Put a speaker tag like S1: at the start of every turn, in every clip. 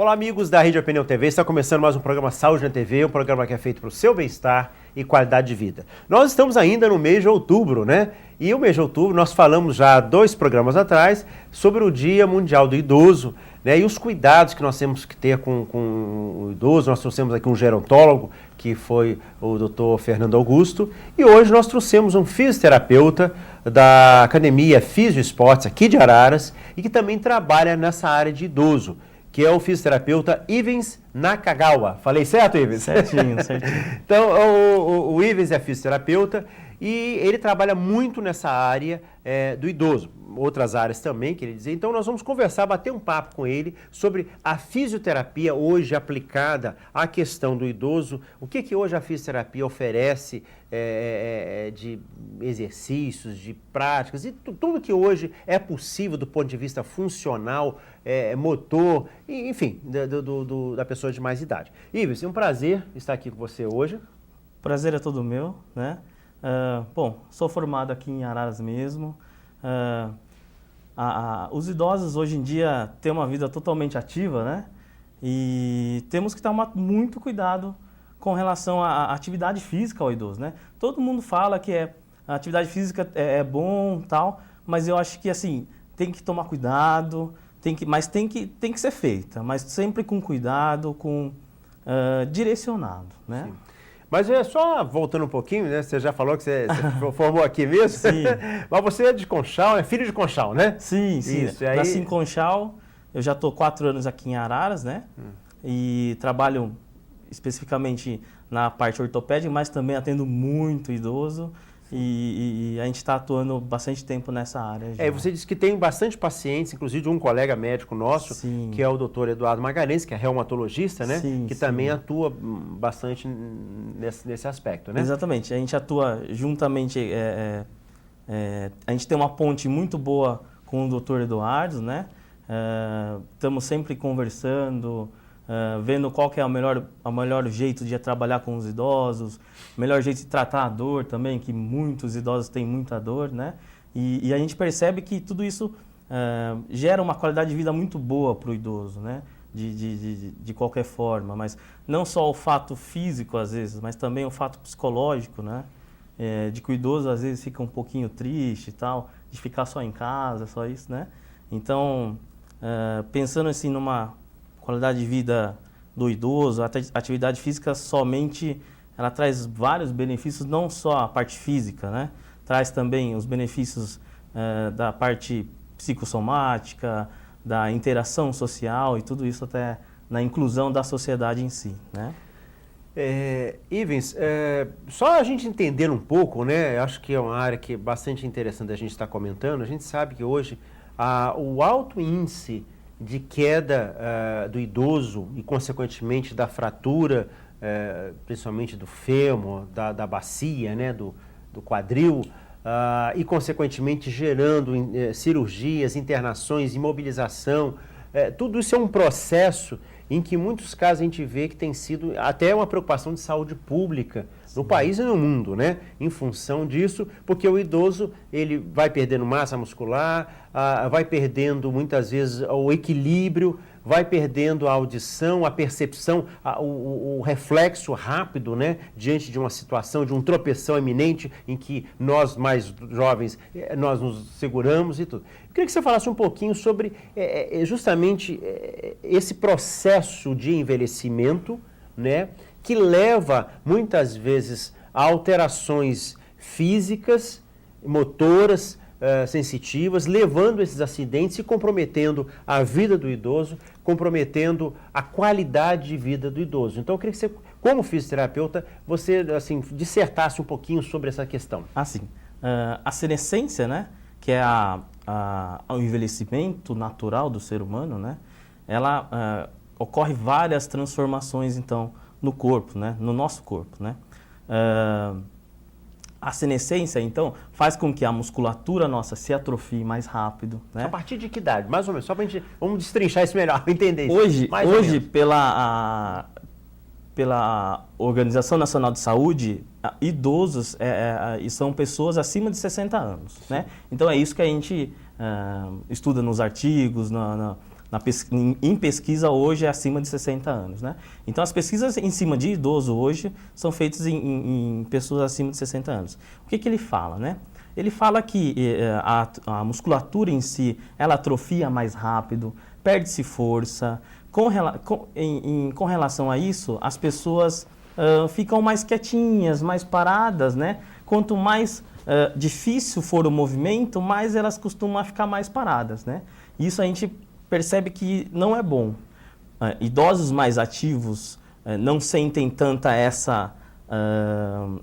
S1: Olá, amigos da Rede Opinião TV. Está começando mais um programa Saúde na TV, um programa que é feito para o seu bem-estar e qualidade de vida. Nós estamos ainda no mês de outubro, né? E o mês de outubro nós falamos já há 2 programas atrás sobre o Dia Mundial do Idoso, né? E os cuidados que nós temos que ter com o idoso. Nós trouxemos aqui um gerontólogo, que foi o Dr. Fernando Augusto, e hoje nós trouxemos um fisioterapeuta da Academia Fisio Esportes aqui de Araras e que também trabalha nessa área de idoso, que é o fisioterapeuta Ivens Nakagawa. Falei certo, Ivens?
S2: Certinho, certinho.
S1: Então, o Ivens é fisioterapeuta e ele trabalha muito nessa área do idoso. Outras áreas também, queria dizer. Então, nós vamos conversar, bater um papo com ele sobre a fisioterapia hoje aplicada à questão do idoso. O que hoje a fisioterapia oferece de exercícios, de práticas e tudo que hoje é possível do ponto de vista funcional, motor, enfim, da pessoa de mais idade. Ives, é um prazer estar aqui com você hoje.
S2: O prazer é todo meu, né? Bom, sou formado aqui em Araras mesmo. Os idosos hoje em dia têm uma vida totalmente ativa, né? E temos que tomar muito cuidado com relação à atividade física ao idoso, né? Todo mundo fala que a atividade física é bom, tal, mas eu acho que assim tem que tomar cuidado, mas tem que ser feita, mas sempre com cuidado, direcionado, né?
S1: Sim. Mas só voltando um pouquinho, né? Você já falou que você formou aqui mesmo?
S2: Sim.
S1: Mas você é de Conchal, é filho de Conchal, né?
S2: Sim.
S1: Isso, aí...
S2: Nasci em Conchal, eu já estou 4 anos aqui em Araras, né? E trabalho especificamente na parte ortopédica, mas também atendo muito idoso. E a gente está atuando bastante tempo nessa área. Já.
S1: Você disse que tem bastante pacientes, inclusive de um colega médico nosso,
S2: sim,
S1: que é o Dr. Eduardo Magalhães, que é reumatologista, né?
S2: Sim,
S1: que
S2: sim,
S1: também atua bastante nesse aspecto, né?
S2: Exatamente. A gente atua juntamente, a gente tem uma ponte muito boa com o Dr. Eduardo, né? Estamos sempre conversando, vendo qual que é o melhor jeito de trabalhar com os idosos, o melhor jeito de tratar a dor também, que muitos idosos têm muita dor, né? E a gente percebe que tudo isso gera uma qualidade de vida muito boa para o idoso, né? De qualquer forma, mas não só o fato físico às vezes, mas também o fato psicológico, né? De que o idoso às vezes fica um pouquinho triste e tal, de ficar só em casa, só isso, né? Então, pensando assim numa qualidade de vida do idoso, a atividade física somente, ela traz vários benefícios, não só a parte física, né? Traz também os benefícios da parte psicossomática, da interação social e tudo isso até na inclusão da sociedade em si, né?
S1: Ivens, só a gente entender um pouco, né? Acho que é uma área que é bastante interessante a gente estar comentando. A gente sabe que hoje o alto índice de queda do idoso e, consequentemente, da fratura, principalmente do fêmur, da bacia, né, do quadril, e, consequentemente, gerando cirurgias, internações, imobilização. Tudo isso é um processo em que, em muitos casos, a gente vê que tem sido até uma preocupação de saúde pública no país e no mundo, né? Em função disso, porque o idoso ele vai perdendo massa muscular, vai perdendo muitas vezes o equilíbrio, vai perdendo a audição, a percepção, o reflexo rápido, né? Diante de uma situação, de um tropeção iminente em que nós mais jovens, nós nos seguramos e tudo. Eu queria que você falasse um pouquinho sobre justamente esse processo de envelhecimento, né? Que leva muitas vezes a alterações físicas, motoras, sensitivas, levando esses acidentes e comprometendo a vida do idoso, comprometendo a qualidade de vida do idoso. Então, eu queria que você, como fisioterapeuta, você assim, dissertasse um pouquinho sobre essa questão.
S2: Assim, a senescência, né, que é o envelhecimento natural do ser humano, né, ela ocorre várias transformações, então, no corpo, né? No nosso corpo, né? A senescência, então, faz com que a musculatura nossa se atrofie mais rápido, né?
S1: A partir de que idade? Mais ou menos, só pra gente, vamos destrinchar isso melhor, entender isso.
S2: Hoje pela Organização Nacional de Saúde, idosos são pessoas acima de 60 anos, né? Então é isso que a gente estuda nos artigos, Em pesquisa hoje é acima de 60 anos, né? Então as pesquisas em cima de idoso hoje são feitas em pessoas acima de 60 anos. O que ele fala, né? Ele fala que a musculatura em si, ela atrofia mais rápido, perde-se força. Com relação a isso, as pessoas ficam mais quietinhas, mais paradas, né? Quanto mais difícil for o movimento, mais elas costumam ficar mais paradas, né? Isso a gente percebe que não é bom. Idosos mais ativos não sentem tanta essa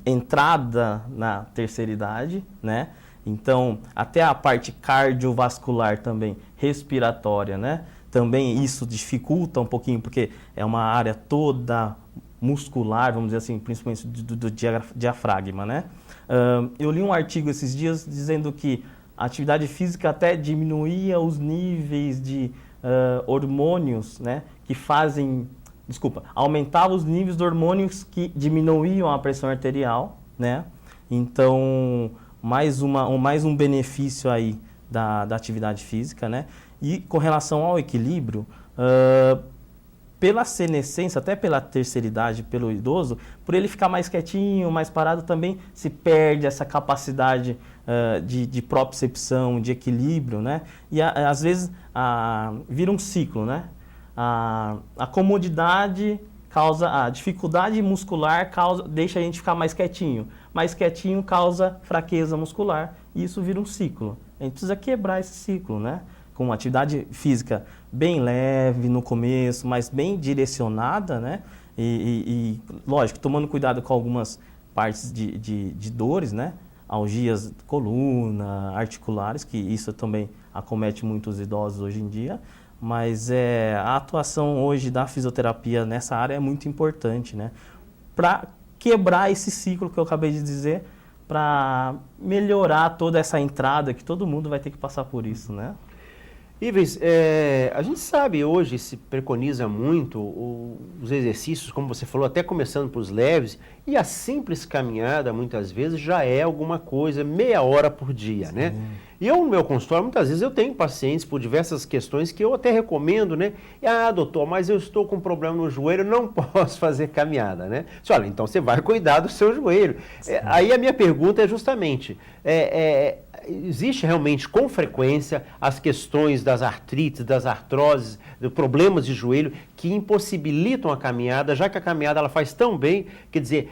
S2: entrada na terceira idade, né? Então, até a parte cardiovascular também, respiratória, né? Também isso dificulta um pouquinho, porque é uma área toda muscular, vamos dizer assim, principalmente do diafragma, né? Eu li um artigo esses dias dizendo que a atividade física até diminuía os níveis de hormônios, né? Aumentava os níveis de hormônios que diminuíam a pressão arterial, né? Então, mais um benefício aí da atividade física, né? E com relação ao equilíbrio, pela senescência, até pela terceira idade, pelo idoso, por ele ficar mais quietinho, mais parado, também se perde essa capacidade de propriocepção, de equilíbrio, né? E às vezes vira um ciclo, né? A comodidade causa, a dificuldade muscular deixa a gente ficar mais quietinho causa fraqueza muscular, e isso vira um ciclo. A gente precisa quebrar esse ciclo, né? Com uma atividade física bem leve no começo, mas bem direcionada, né? E lógico, tomando cuidado com algumas partes de dores, né? Algias, coluna, articulares, que isso também acomete muitos idosos hoje em dia. Mas a atuação hoje da fisioterapia nessa área é muito importante, né? Para quebrar esse ciclo que eu acabei de dizer, para melhorar toda essa entrada, que todo mundo vai ter que passar por isso, né?
S1: Ivens, a gente sabe hoje, se preconiza muito os exercícios, como você falou, até começando por os leves, e a simples caminhada, muitas vezes, já é alguma coisa, meia hora por dia, né? E eu, no meu consultório, muitas vezes eu tenho pacientes por diversas questões que eu até recomendo, né? Doutor, mas eu estou com um problema no joelho, não posso fazer caminhada, né? Olha, então você vai cuidar do seu joelho. Aí a minha pergunta é justamente, existe realmente com frequência as questões das artrites, das artroses, dos problemas de joelho que impossibilitam a caminhada, já que a caminhada ela faz tão bem, quer dizer,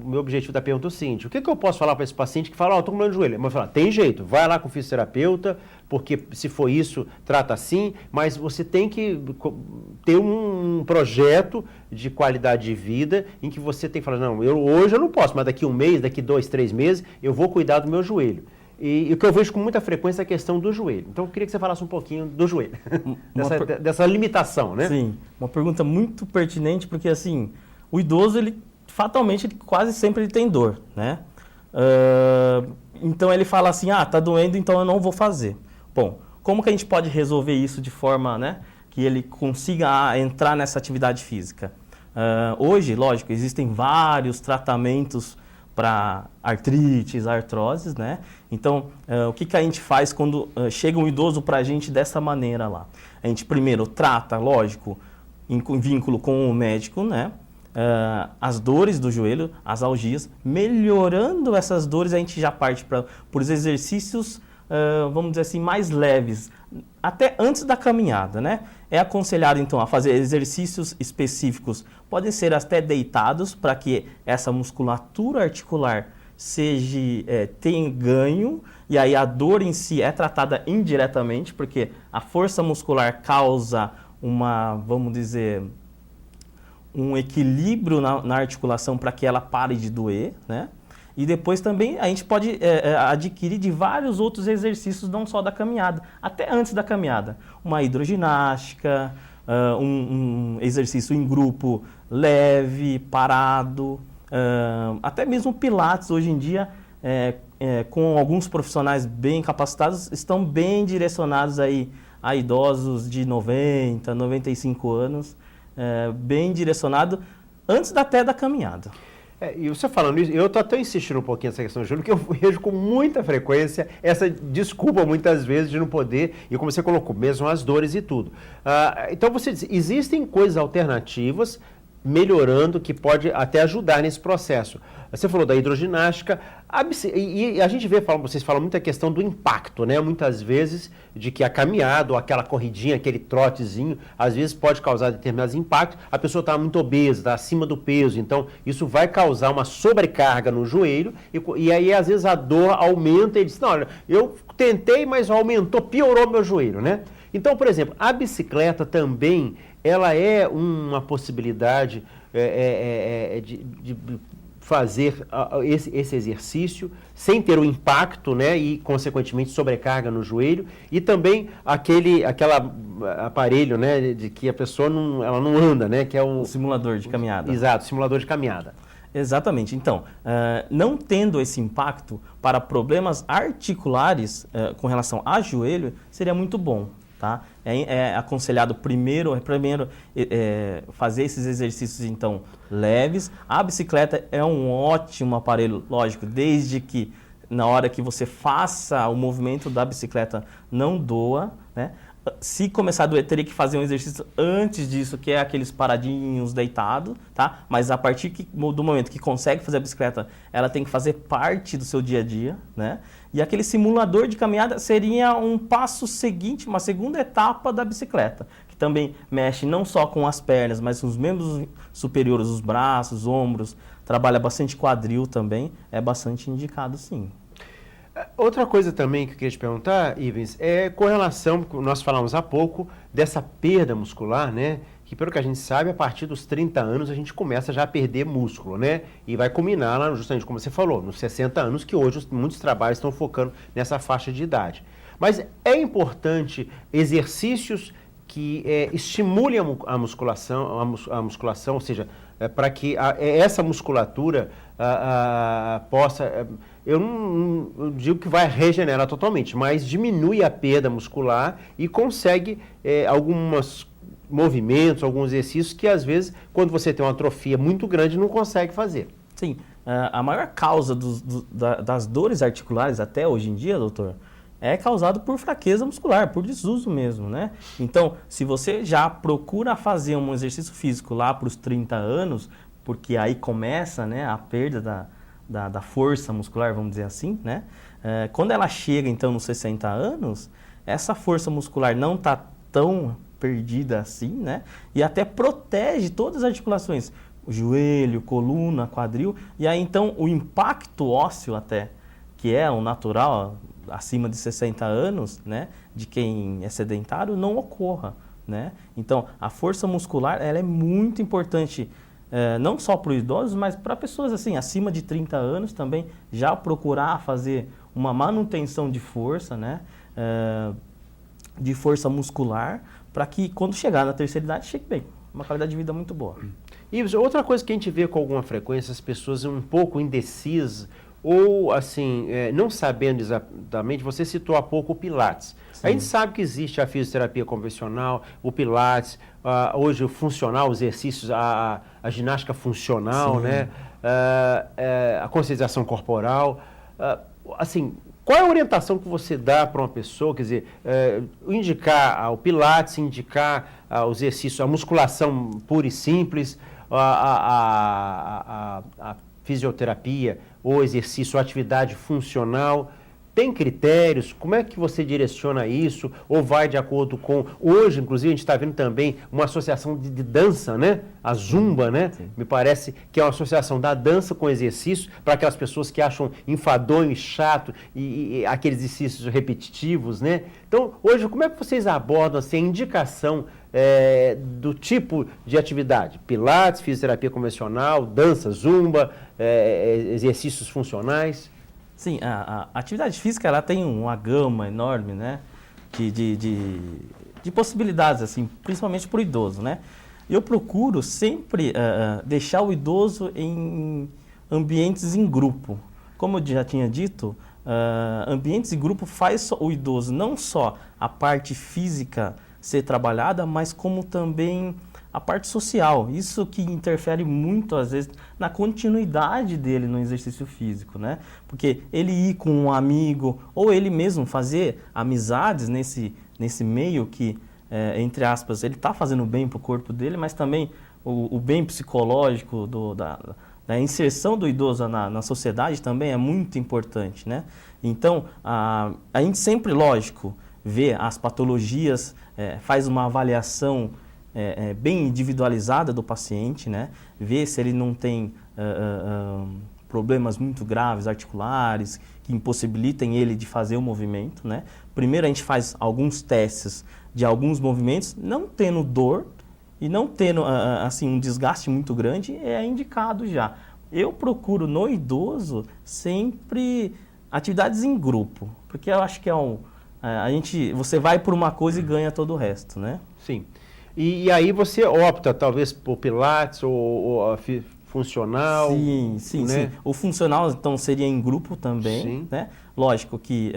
S1: o meu objetivo da pergunta é o seguinte, o que eu posso falar para esse paciente que fala, estou com problema de joelho? Mas falar, tem jeito, vai lá com o fisioterapeuta, porque se for isso, trata assim, mas você tem que ter um projeto de qualidade de vida em que você tem que falar, não, hoje eu não posso, mas daqui um mês, daqui 2, 3 meses, eu vou cuidar do meu joelho. E o que eu vejo com muita frequência é a questão do joelho. Então, eu queria que você falasse um pouquinho do joelho, dessa limitação, né?
S2: Sim, uma pergunta muito pertinente, porque assim, o idoso, fatalmente, quase sempre tem dor, né? Então, ele fala assim, tá doendo, então eu não vou fazer. Bom, como que a gente pode resolver isso de forma, né, que ele consiga entrar nessa atividade física? Hoje, lógico, existem vários tratamentos para artrites, artroses, né? Então, o que a gente faz quando chega um idoso para a gente dessa maneira lá? A gente primeiro trata, lógico, em vínculo com o médico, né? As dores do joelho, as algias, melhorando essas dores, a gente já parte por exercícios, vamos dizer assim, mais leves, até antes da caminhada, né? É aconselhado, então, a fazer exercícios específicos, podem ser até deitados, para que essa musculatura articular tenha ganho, e aí a dor em si é tratada indiretamente, porque a força muscular causa vamos dizer, um equilíbrio na articulação para que ela pare de doer, né? E depois também a gente pode adquirir de vários outros exercícios, não só da caminhada, até antes da caminhada. Uma hidroginástica, um exercício em grupo leve, parado, até mesmo pilates hoje em dia, com alguns profissionais bem capacitados, estão bem direcionados aí a idosos de 90, 95 anos, bem direcionado antes até da caminhada.
S1: E você falando isso, eu estou até insistindo um pouquinho nessa questão, Júlio, que eu vejo com muita frequência essa desculpa, muitas vezes, de não poder, e como você colocou, mesmo as dores e tudo. Então, você diz, existem coisas alternativas melhorando que pode até ajudar nesse processo. Você falou da hidroginástica, e a gente vê, vocês falam muito a questão do impacto, né? Muitas vezes de que a caminhada ou aquela corridinha, aquele trotezinho, às vezes pode causar determinados impactos. A pessoa está muito obesa, está acima do peso, então isso vai causar uma sobrecarga no joelho e aí às vezes a dor aumenta e diz, não, olha, eu tentei, mas aumentou, piorou meu joelho, né? Então, por exemplo, a bicicleta também, ela é uma possibilidade de fazer esse exercício sem ter o impacto, né, e consequentemente sobrecarga no joelho, e também aquele aparelho, né, de que a pessoa ela não anda, né, que é o
S2: simulador de caminhada.
S1: Exato, simulador de caminhada.
S2: Exatamente. Então, não tendo esse impacto para problemas articulares com relação a joelho, seria muito bom. Tá? É aconselhado primeiro fazer esses exercícios então leves. A bicicleta é um ótimo aparelho, lógico, desde que na hora que você faça o movimento da bicicleta não doa, né? Se começar a doer, teria que fazer um exercício antes disso, que é aqueles paradinhos deitados, tá? Mas a partir do momento que consegue fazer a bicicleta, ela tem que fazer parte do seu dia a dia, né? E aquele simulador de caminhada seria um passo seguinte, uma segunda etapa da bicicleta, que também mexe não só com as pernas, mas com os membros superiores, os braços, ombros, trabalha bastante quadril também, é bastante indicado sim.
S1: Outra coisa também que eu queria te perguntar, Ivens, é com relação, nós falamos há pouco, dessa perda muscular, né? Que pelo que a gente sabe, a partir dos 30 anos a gente começa já a perder músculo, né? E vai culminar lá, justamente como você falou, nos 60 anos, que hoje muitos trabalhos estão focando nessa faixa de idade. Mas é importante exercícios que estimulem a musculação, ou seja, para que essa musculatura possa... Eu não digo que vai regenerar totalmente, mas diminui a perda muscular e consegue alguns movimentos, alguns exercícios que às vezes, quando você tem uma atrofia muito grande, não consegue fazer.
S2: Sim, a maior causa das dores articulares até hoje em dia, doutor, é causado por fraqueza muscular, por desuso mesmo, né? Então, se você já procura fazer um exercício físico lá para os 30 anos, porque aí começa, né, a perda da força muscular, vamos dizer assim, né? Quando ela chega, então, nos 60 anos, essa força muscular não está tão perdida assim, né? E até protege todas as articulações, o joelho, coluna, quadril, e aí, então, o impacto ósseo até, que é o natural, acima de 60 anos, né? De quem é sedentário, não ocorra, né? Então, a força muscular, ela é muito importante, não só para os idosos, mas para pessoas assim, acima de 30 anos também, já procurar fazer uma manutenção de força, né? De força muscular, para que quando chegar na terceira idade, chegue bem. Uma qualidade de vida muito boa.
S1: E outra coisa que a gente vê com alguma frequência, as pessoas um pouco indecisas, ou assim, não sabendo exatamente, você citou há pouco o Pilates. Sim. A gente sabe que existe a fisioterapia convencional, o Pilates, hoje o funcional, os exercícios, a ginástica funcional, né? A conscientização corporal. Assim, qual é a orientação que você dá para uma pessoa, quer dizer, indicar o Pilates, indicar os exercícios, a musculação pura e simples, a fisioterapia, ou exercício, ou atividade funcional? Tem critérios? Como é que você direciona isso? Ou vai de acordo com... Hoje, inclusive, a gente está vendo também uma associação de dança, né? A Zumba, né? Sim. Me parece que é uma associação da dança com exercício para aquelas pessoas que acham enfadonho e chato e aqueles exercícios repetitivos, né? Então, hoje, como é que vocês abordam assim, a indicação do tipo de atividade? Pilates, fisioterapia convencional, dança, Zumba, exercícios funcionais?
S2: Sim, a atividade física ela tem uma gama enorme, né, de possibilidades, assim, principalmente para o idoso, né? Eu procuro sempre deixar o idoso em ambientes em grupo. Como eu já tinha dito, ambientes em grupo faz o idoso não só a parte física ser trabalhada, mas como também a parte social. Isso que interfere muito, às vezes, na continuidade dele no exercício físico, né? Porque ele ir com um amigo, ou ele mesmo fazer amizades nesse meio que, entre aspas, ele está fazendo bem para o corpo dele, mas também o bem psicológico da inserção do idoso na sociedade também é muito importante, né? Então, a gente sempre, lógico, vê as patologias, faz uma avaliação bem individualizada do paciente, né? Vê se ele não tem problemas muito graves, articulares, que impossibilitem ele de fazer o movimento, né? Primeiro a gente faz alguns testes de alguns movimentos, não tendo dor e não tendo assim, um desgaste muito grande, é indicado já. Eu procuro no idoso sempre atividades em grupo, porque eu acho que você vai por uma coisa e ganha todo o resto, né?
S1: Sim. E aí você opta talvez por pilates ou funcional?
S2: Sim, sim,
S1: né?
S2: sim. O funcional, então, seria em grupo também,
S1: Sim.
S2: né? Lógico que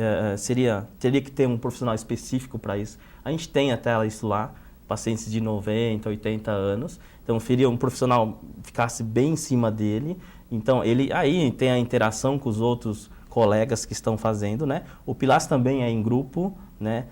S2: teria que ter um profissional específico para isso. A gente tem até isso lá, pacientes de 90, 80 anos. Então, seria um profissional que ficasse bem em cima dele. Então, ele aí tem a interação com os outros colegas que estão fazendo, né? O Pilates também é em grupo, né?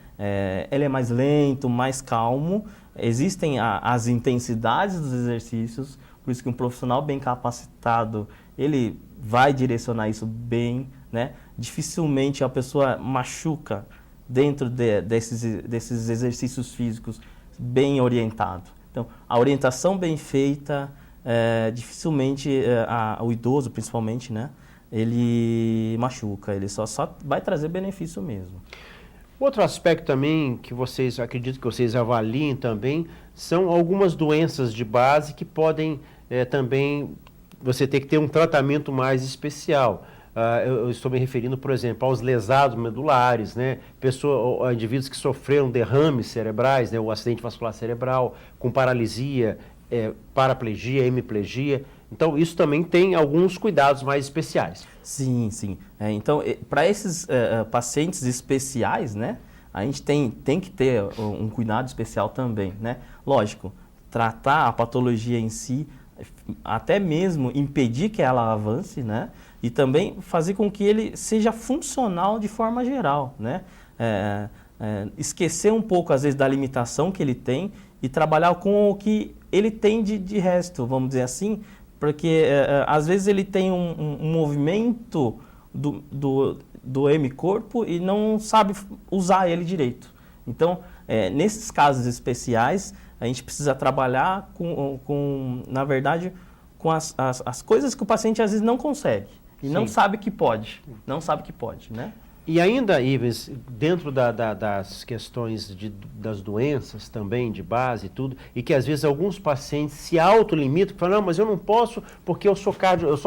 S2: Ele é mais lento, mais calmo. Existem as intensidades dos exercícios, por isso que um profissional bem capacitado, ele vai direcionar isso bem, né? Dificilmente a pessoa machuca dentro desses exercícios físicos bem orientado. Então, a orientação bem feita, dificilmente o idoso, principalmente, né? Ele machuca, ele só vai trazer benefício mesmo.
S1: Outro aspecto também que acredito que vocês avaliem também, são algumas doenças de base que podem também você ter que ter um tratamento mais especial. Eu estou me referindo, por exemplo, aos lesados medulares, né? Indivíduos que sofreram derrames cerebrais, né? O acidente vascular cerebral, com paralisia, paraplegia, hemiplegia. Então, isso também tem alguns cuidados mais especiais.
S2: Sim, sim. Então, para esses pacientes especiais, né, a gente tem que ter um cuidado especial também, né? Lógico, tratar a patologia em si, até mesmo impedir que ela avance, né? E também fazer com que ele seja funcional de forma geral, né? Esquecer um pouco, às vezes, da limitação que ele tem e trabalhar com o que ele tem de resto, vamos dizer assim, porque às vezes ele tem um movimento do hemicorpo e não sabe usar ele direito. Então, nesses casos especiais, a gente precisa trabalhar na verdade, com as coisas que o paciente às vezes não consegue e não sabe que pode, né?
S1: E ainda, Ivens, dentro das questões das doenças também, de base e tudo, e que às vezes alguns pacientes se autolimitam, falam, não, mas eu não posso porque eu sou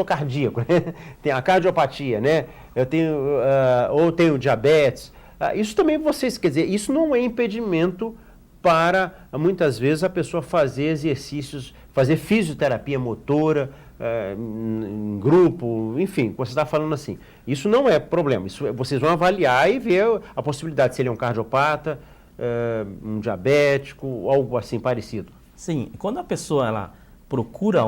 S1: cardíaco, né? Tem a cardiopatia, né? Ou tenho diabetes. Isso também quer dizer, isso não é impedimento para, muitas vezes, a pessoa fazer exercícios, fazer fisioterapia motora, em grupo, enfim, você está falando assim. Isso não é problema, vocês vão avaliar e ver a possibilidade se ele é um cardiopata, um diabético, algo assim parecido.
S2: Sim, quando a pessoa ela procura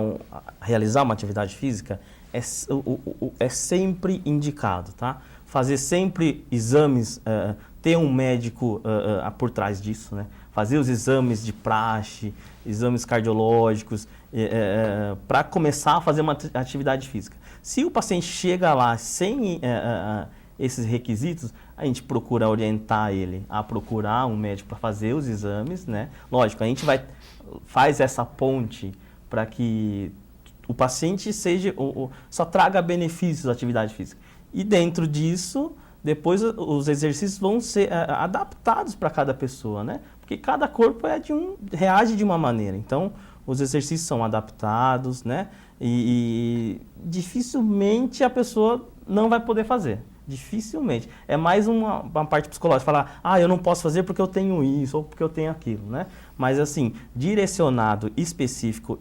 S2: realizar uma atividade física, é sempre indicado, tá? Fazer sempre exames, ter um médico por trás disso, né? Fazer os exames de praxe, exames cardiológicos, para começar a fazer uma atividade física. Se o paciente chega lá sem esses requisitos, a gente procura orientar ele a procurar um médico para fazer os exames, né? Lógico, a gente faz essa ponte para que o paciente só traga benefícios da atividade física. E dentro disso, depois os exercícios vão ser adaptados para cada pessoa, né? Porque cada corpo reage de uma maneira. Então, os exercícios são adaptados, né? E dificilmente a pessoa não vai poder fazer. Dificilmente. É mais uma parte psicológica. Falar, eu não posso fazer porque eu tenho isso ou porque eu tenho aquilo, né? Mas, assim, direcionado, específico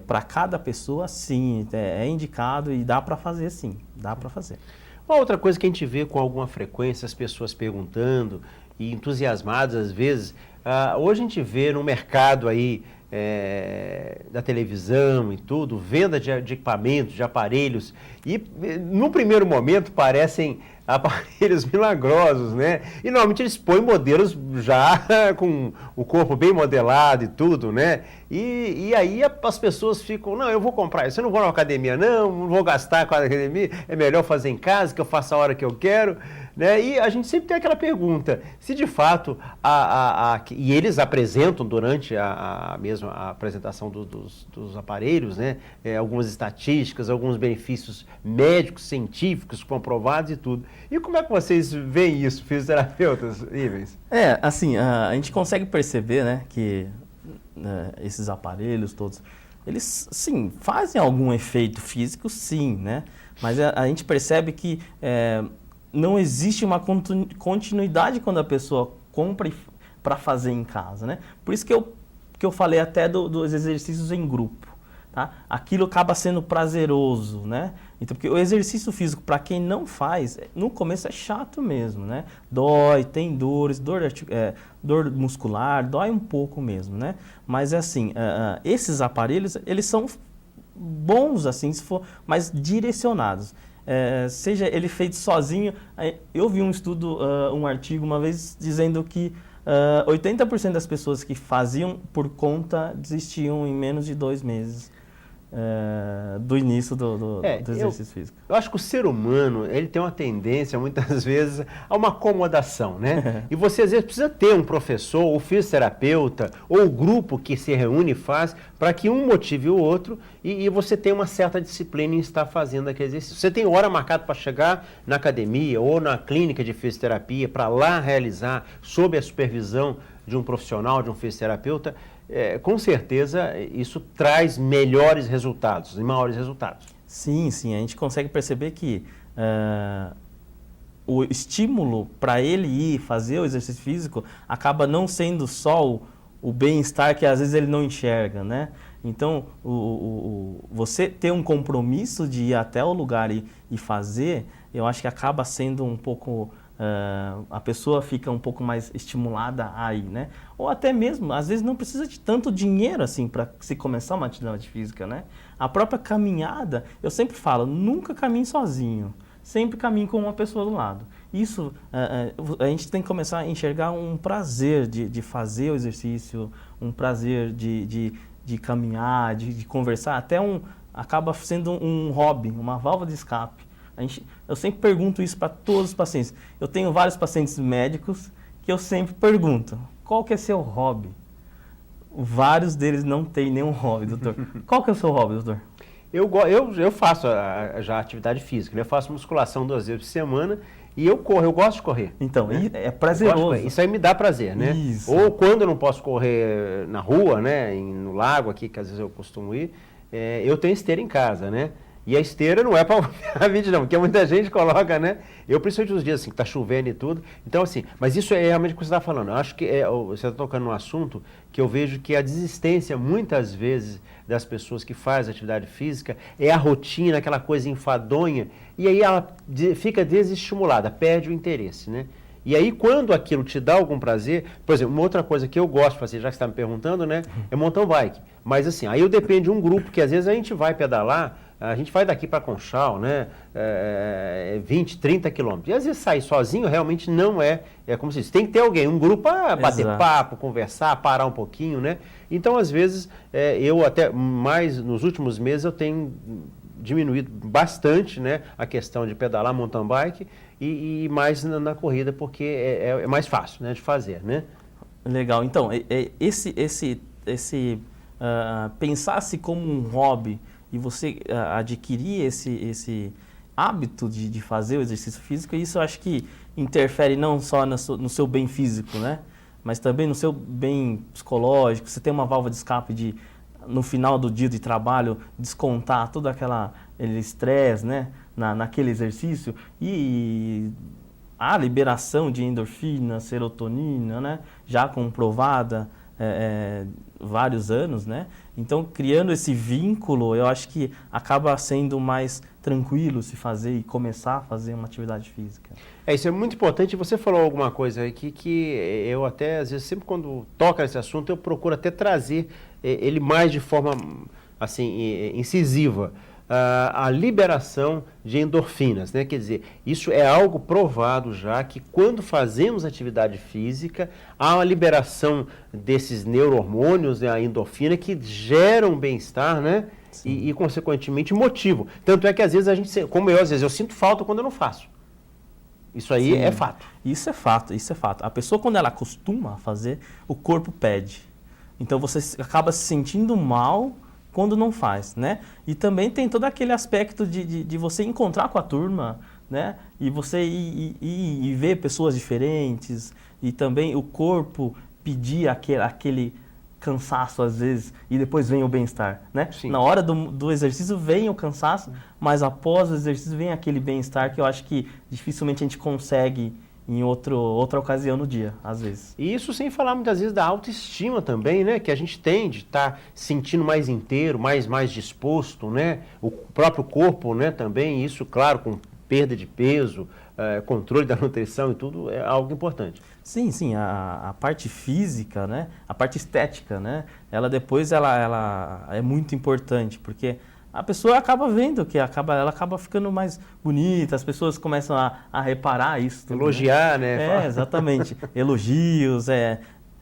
S2: para cada pessoa, sim, é indicado e dá para fazer, sim. Dá para fazer.
S1: Uma outra coisa que a gente vê com alguma frequência, as pessoas perguntando e entusiasmadas às vezes, Hoje a gente vê no mercado aí da televisão e tudo, venda de equipamentos, de aparelhos, e no primeiro momento parecem aparelhos milagrosos, né? E normalmente eles põem modelos já com o corpo bem modelado e tudo, né? E aí as pessoas ficam, não, eu vou comprar isso, eu não vou na academia não vou gastar com a academia, é melhor fazer em casa, que eu faço a hora que eu quero, né? E a gente sempre tem aquela pergunta, se de fato, e eles apresentam durante a mesma apresentação dos aparelhos, né? Algumas estatísticas, alguns benefícios médicos, científicos, comprovados e tudo. E como é que vocês veem isso, fisioterapeutas, Ivens?
S2: Assim, a gente consegue perceber, né, que esses aparelhos todos, eles, sim, fazem algum efeito físico, sim, né? Mas a gente percebe que não existe uma continuidade quando a pessoa compra para fazer em casa, né? Por isso que eu falei até dos exercícios em grupo, tá? Aquilo acaba sendo prazeroso, né? Então, porque o exercício físico, para quem não faz, no começo é chato mesmo, né? Dói, tem dores, dor muscular, dói um pouco mesmo, né? Mas, assim, esses aparelhos, eles são bons, assim, se for mais direcionados. Seja ele feito sozinho, eu vi um estudo, um artigo uma vez dizendo que 80% das pessoas que faziam por conta desistiam em menos de 2 meses do início do exercício físico.
S1: Eu acho que o ser humano, ele tem uma tendência, muitas vezes, a uma acomodação, né? E você, às vezes, precisa ter um professor, ou fisioterapeuta, ou o grupo que se reúne e faz, para que um motive o outro e você tenha uma certa disciplina em estar fazendo aquele exercício. Você tem hora marcada para chegar na academia ou na clínica de fisioterapia, para lá realizar, sob a supervisão de um profissional, de um fisioterapeuta, com certeza isso traz melhores resultados e maiores resultados.
S2: Sim, sim, a gente consegue perceber que o estímulo para ele ir fazer o exercício físico acaba não sendo só o bem-estar que às vezes ele não enxerga, né? Então, você ter um compromisso de ir até o lugar e fazer, eu acho que acaba sendo um pouco... a pessoa fica um pouco mais estimulada a ir, né? Ou até mesmo, às vezes não precisa de tanto dinheiro assim para se começar uma atividade física, né? A própria caminhada, eu sempre falo, nunca caminhe sozinho, sempre caminhe com uma pessoa do lado. Isso, a gente tem que começar a enxergar um prazer de fazer o exercício, um prazer de caminhar, de conversar, acaba sendo um hobby, uma válvula de escape. Eu sempre pergunto isso para todos os pacientes. Eu tenho vários pacientes médicos que eu sempre pergunto, qual que é seu hobby? Vários deles não têm nenhum hobby, doutor. Qual que é o seu hobby, doutor?
S1: Eu faço já atividade física, né? Eu faço musculação 2 vezes por semana e eu corro, eu gosto de correr.
S2: Então,
S1: né?
S2: É prazeroso.
S1: Isso aí me dá prazer, né?
S2: Isso.
S1: Ou quando eu não posso correr na rua, né? No lago aqui, que às vezes eu costumo ir, eu tenho esteira em casa, né? E a esteira não é para a vídeo não, porque muita gente coloca, né? Eu, principalmente nos dias assim, que está chovendo e tudo. Então, assim, mas isso é realmente o que você está falando. Eu acho que você está tocando num assunto que eu vejo que a desistência, muitas vezes, das pessoas que fazem atividade física é a rotina, aquela coisa enfadonha, e aí ela fica desestimulada, perde o interesse, né? E aí, quando aquilo te dá algum prazer, por exemplo, uma outra coisa que eu gosto de fazer, já que você está me perguntando, né? É mountain bike. Mas assim, aí eu dependo de um grupo, que às vezes a gente vai pedalar, a gente vai daqui para Conchal, né? 20, 30 quilômetros. E às vezes sair sozinho realmente não é como se diz, tem que ter alguém, um grupo para bater papo, conversar, parar um pouquinho, né? Então, às vezes, eu até mais nos últimos meses eu tenho diminuído bastante, né, a questão de pedalar mountain bike e mais na corrida, porque é mais fácil, né, de fazer, né?
S2: Legal. Então, pensar-se como um hobby e você adquirir esse hábito de fazer o exercício físico, isso eu acho que interfere não só no seu bem físico, né, mas também no seu bem psicológico. Você tem uma válvula de escape no final do dia de trabalho, descontar todo aquele estresse, né, naquele exercício, e a liberação de endorfina, serotonina, né, já comprovada vários anos, né? Então, criando esse vínculo, eu acho que acaba sendo mais tranquilo se fazer e começar a fazer uma atividade física.
S1: Isso é muito importante. Você falou alguma coisa aqui que eu até, às vezes, sempre quando toca nesse assunto, eu procuro até trazer ele mais de forma, assim, incisiva. A liberação de endorfinas, né? Quer dizer, isso é algo provado já, que quando fazemos atividade física, há uma liberação desses neurohormônios, né, a endorfina, que geram bem-estar, né? E, consequentemente, motivo. Tanto é que, às vezes, a gente, como eu, às vezes, eu sinto falta quando eu não faço. Isso aí é fato.
S2: Isso é fato, isso é fato. A pessoa, quando ela acostuma a fazer, o corpo pede. Então, você acaba se sentindo mal quando não faz, né? E também tem todo aquele aspecto de você encontrar com a turma, né? E você ir ver pessoas diferentes, e também o corpo pedir aquele cansaço às vezes, e depois vem o bem-estar, né?
S1: Sim.
S2: Na hora do exercício vem o cansaço, mas após o exercício vem aquele bem-estar que eu acho que dificilmente a gente consegue em outra ocasião no dia, às vezes.
S1: E isso sem falar muitas vezes da autoestima também, né? Que a gente tem de estar sentindo mais inteiro, mais disposto, né? O próprio corpo, né? Também, isso, claro, com perda de peso, controle da nutrição e tudo, é algo importante.
S2: Sim, sim, a parte física, né? A parte estética, né? Ela é muito importante, porque a pessoa acaba vendo que ela acaba ficando mais bonita, as pessoas começam a reparar isso. Tudo,
S1: elogiar, né?
S2: Exatamente. Elogios,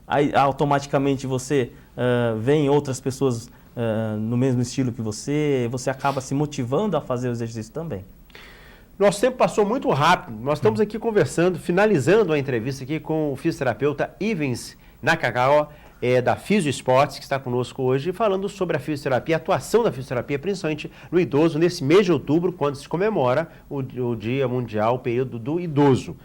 S2: aí automaticamente você vê outras pessoas no mesmo estilo que você acaba se motivando a fazer o exercício também.
S1: Nosso tempo passou muito rápido. Nós estamos aqui conversando, finalizando a entrevista aqui com o fisioterapeuta Ivens Nakagawa, da Physio Sports, que está conosco hoje, falando sobre a fisioterapia, a atuação da fisioterapia, principalmente no idoso, nesse mês de outubro, quando se comemora o Dia Mundial, o período do idoso.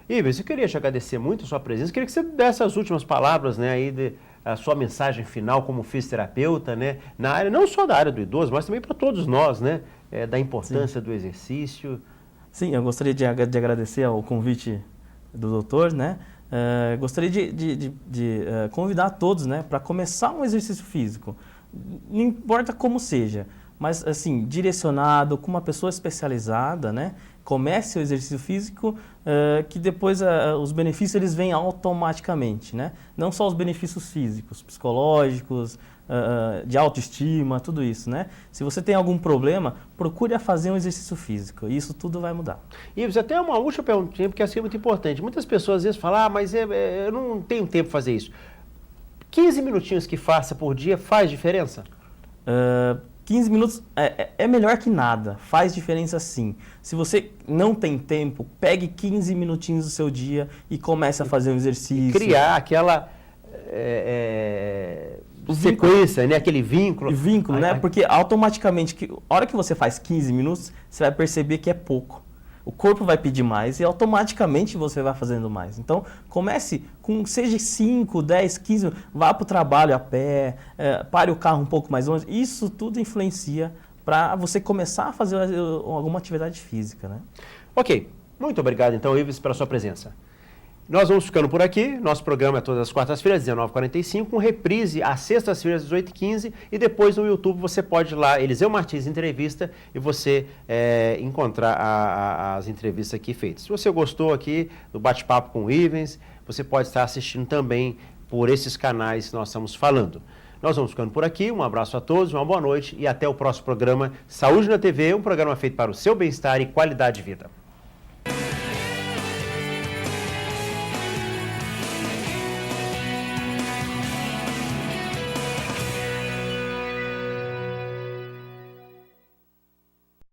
S1: Ivens, eu queria te agradecer muito a sua presença, queria que você desse as últimas palavras, né, aí a sua mensagem final como fisioterapeuta, né, na área, não só da área do idoso, mas também para todos nós, né, da importância do exercício.
S2: Sim, eu gostaria de agradecer ao convite do doutor, né? Gostaria de convidar a todos, né, para começar um exercício físico. Não importa como seja, mas assim, direcionado, com uma pessoa especializada, né? Comece o exercício físico, que depois os benefícios eles vêm automaticamente, né? Não só os benefícios físicos, psicológicos, de autoestima, tudo isso, né? Se você tem algum problema, procure fazer um exercício físico, e isso tudo vai mudar.
S1: Ives, até uma última perguntinha, porque essa é muito importante. Muitas pessoas às vezes falam, mas eu não tenho tempo para fazer isso. 15 minutinhos que faça por dia faz diferença?
S2: 15 minutos é melhor que nada, faz diferença sim. Se você não tem tempo, pegue 15 minutinhos do seu dia e comece a fazer um exercício.
S1: E criar aquela sequência, né? Aquele vínculo.
S2: Vínculo, né? Porque automaticamente, a hora que você faz 15 minutos, você vai perceber que é pouco. O corpo vai pedir mais e automaticamente você vai fazendo mais. Então, comece com, seja 5, 10, 15, vá para o trabalho a pé, pare o carro um pouco mais longe. Isso tudo influencia para você começar a fazer alguma atividade física, né?
S1: Ok. Muito obrigado, então, Ives, pela sua presença. Nós vamos ficando por aqui. Nosso programa é todas as quartas-feiras, 19h45, com reprise às sextas-feiras, 18h15. E depois no YouTube você pode ir lá, Eliseu Martins Entrevista, e você encontrar as entrevistas aqui feitas. Se você gostou aqui do bate-papo com o Ivens, você pode estar assistindo também por esses canais que nós estamos falando. Nós vamos ficando por aqui. Um abraço a todos, uma boa noite e até o próximo programa Saúde na TV, um programa feito para o seu bem-estar e qualidade de vida.